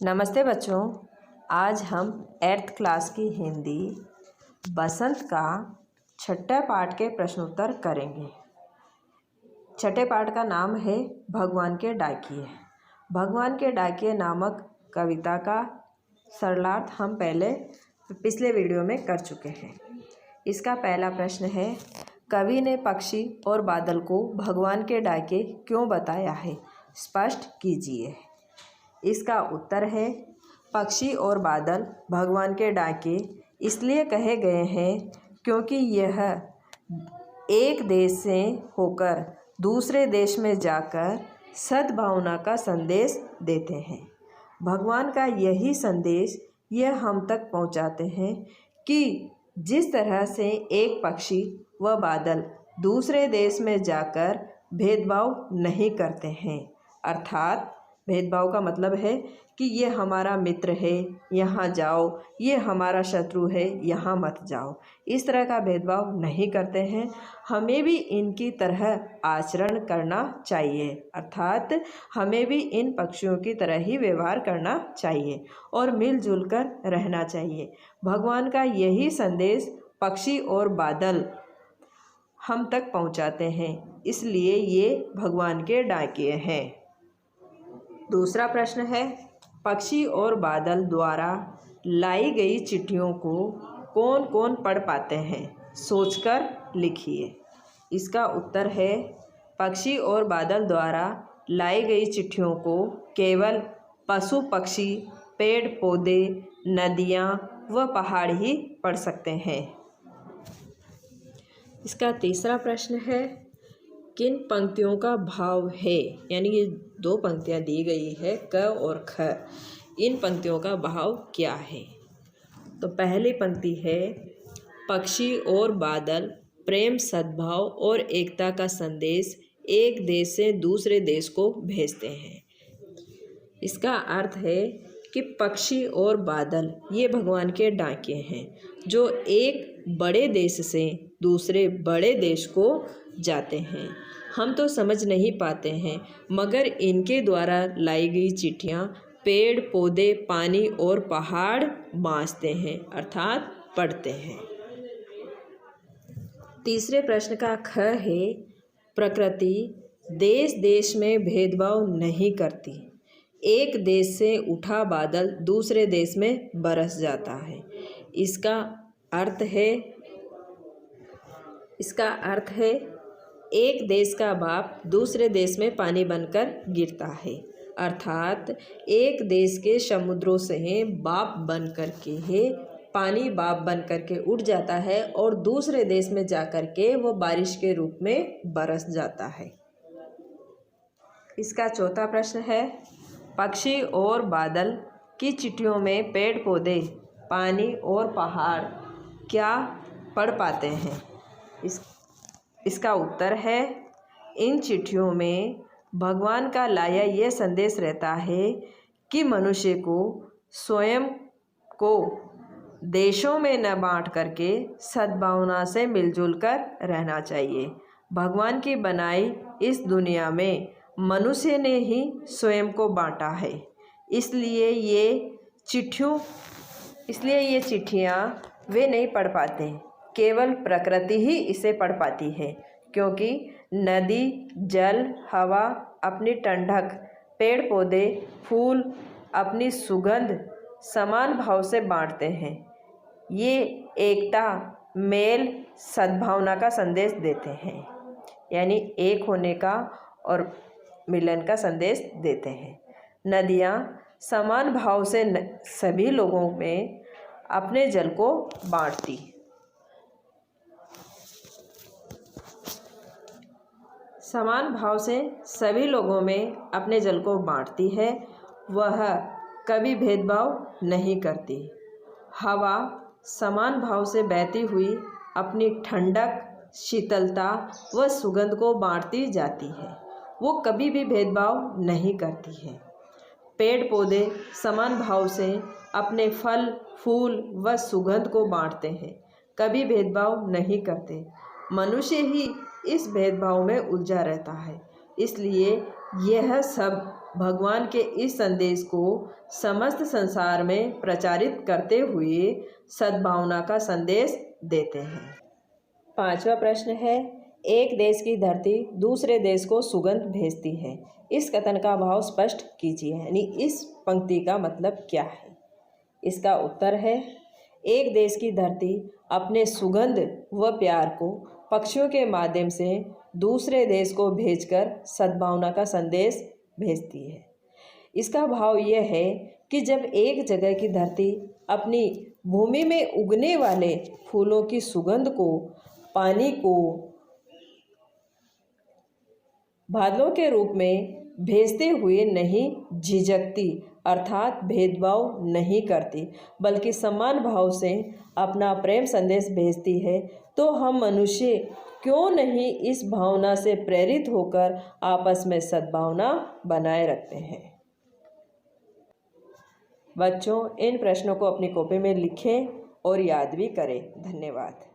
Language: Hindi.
नमस्ते बच्चों, आज हम 8th क्लास की हिंदी बसंत का छठा पाठ के प्रश्नोत्तर करेंगे। छठे पाठ का नाम है भगवान के डाकिये। भगवान के डाकिये नामक कविता का सरलार्थ हम पिछले वीडियो में कर चुके हैं। इसका पहला प्रश्न है, कवि ने पक्षी और बादल को भगवान के डाकिये क्यों बताया है, स्पष्ट कीजिए। इसका उत्तर है, पक्षी और बादल भगवान के डाकिये इसलिए कहे गए हैं क्योंकि यह एक देश से होकर दूसरे देश में जाकर सद्भावना का संदेश देते हैं। भगवान का यही संदेश यह हम तक पहुंचाते हैं कि जिस तरह से एक पक्षी व बादल दूसरे देश में जाकर भेदभाव नहीं करते हैं, अर्थात भेदभाव का मतलब है कि ये हमारा मित्र है, यहाँ जाओ, ये हमारा शत्रु है, यहाँ मत जाओ, इस तरह का भेदभाव नहीं करते हैं। हमें भी इनकी तरह आचरण करना चाहिए, अर्थात हमें भी इन पक्षियों की तरह ही व्यवहार करना चाहिए और मिलजुल कर रहना चाहिए। भगवान का यही संदेश पक्षी और बादल हम तक पहुँचाते हैं, इसलिए ये भगवान के डाकिये हैं। दूसरा प्रश्न है, पक्षी और बादल द्वारा लाई गई चिट्ठियों को कौन कौन पढ़ पाते हैं, सोचकर लिखिए। इसका उत्तर है, पक्षी और बादल द्वारा लाई गई चिट्ठियों को केवल पशु पक्षी, पेड़ पौधे, नदियाँ व पहाड़ ही पढ़ सकते हैं। इसका तीसरा प्रश्न है, किन पंक्तियों का भाव है, यानी ये दो पंक्तियाँ दी गई है क और ख, इन पंक्तियों का भाव क्या है। तो पहली पंक्ति है, पक्षी और बादल प्रेम, सद्भाव और एकता का संदेश एक देश से दूसरे देश को भेजते हैं। इसका अर्थ है कि पक्षी और बादल ये भगवान के डाकिये हैं जो एक बड़े देश से दूसरे बड़े देश को जाते हैं। हम तो समझ नहीं पाते हैं, मगर इनके द्वारा लाई गई चिट्ठियाँ पेड़ पौधे, पानी और पहाड़ बाँचते हैं, अर्थात पढ़ते हैं। तीसरे प्रश्न का ख है, प्रकृति देश देश में भेदभाव नहीं करती। एक देश से उठा बादल दूसरे देश में बरस जाता है। इसका अर्थ है एक देश का बाप दूसरे देश में पानी बनकर गिरता है, अर्थात एक देश के समुद्रों से बाप बन कर के पानी बाप बन कर के उठ जाता है और दूसरे देश में जाकर के वो बारिश के रूप में बरस जाता है। इसका चौथा प्रश्न है, पक्षी और बादल की चिट्ठियों में पेड़ पौधे, पानी और पहाड़ क्या पढ़ पाते हैं। इसका उत्तर है, इन चिट्ठियों में भगवान का लाया यह संदेश रहता है कि मनुष्य को स्वयं को देशों में न बांट करके सद्भावना से मिलजुल कर रहना चाहिए। भगवान की बनाई इस दुनिया में मनुष्य ने ही स्वयं को बांटा है, इसलिए ये चिट्ठियाँ वे नहीं पढ़ पाते, केवल प्रकृति ही इसे पढ़ पाती है, क्योंकि नदी, जल, हवा अपनी ठंडक, पेड़ पौधे, फूल अपनी सुगंध समान भाव से बांटते हैं। ये एकता, मेल, सद्भावना का संदेश देते हैं, यानी एक होने का और मिलन का संदेश देते हैं। नदियाँ समान भाव से सभी लोगों में अपने जल को बांटती। समान भाव से सभी लोगों में अपने जल को बांटती है, वह कभी भेदभाव नहीं करती। हवा समान भाव से बहती हुई अपनी ठंडक, शीतलता व सुगंध को बांटती जाती है, वो कभी भी भेदभाव नहीं करती है। पेड़ पौधे समान भाव से अपने फल, फूल व सुगंध को बांटते हैं, कभी भेदभाव नहीं करते। मनुष्य ही इस भेदभाव में उलझा रहता है, इसलिए यह सब भगवान के इस संदेश को समस्त संसार में प्रचारित करते हुए सद्भावना का संदेश देते हैं। 5वां प्रश्न है, एक देश की धरती दूसरे देश को सुगंध भेजती है, इस कथन का भाव स्पष्ट कीजिए। यानी इस पंक्ति का मतलब क्या है। इसका उत्तर है, एक देश की धरती अपने सुगंध व प्यार को पक्षियों के माध्यम से दूसरे देश को भेजकर सद्भावना का संदेश भेजती है। इसका भाव यह है कि जब एक जगह की धरती अपनी भूमि में उगने वाले फूलों की सुगंध को, पानी को बादलों के रूप में भेजते हुए नहीं झिझकती, अर्थात भेदभाव नहीं करती, बल्कि समान भाव से अपना प्रेम संदेश भेजती है, तो हम मनुष्य क्यों नहीं इस भावना से प्रेरित होकर आपस में सद्भावना बनाए रखते हैं। बच्चों, इन प्रश्नों को अपनी कॉपी में लिखें और याद भी करें। धन्यवाद।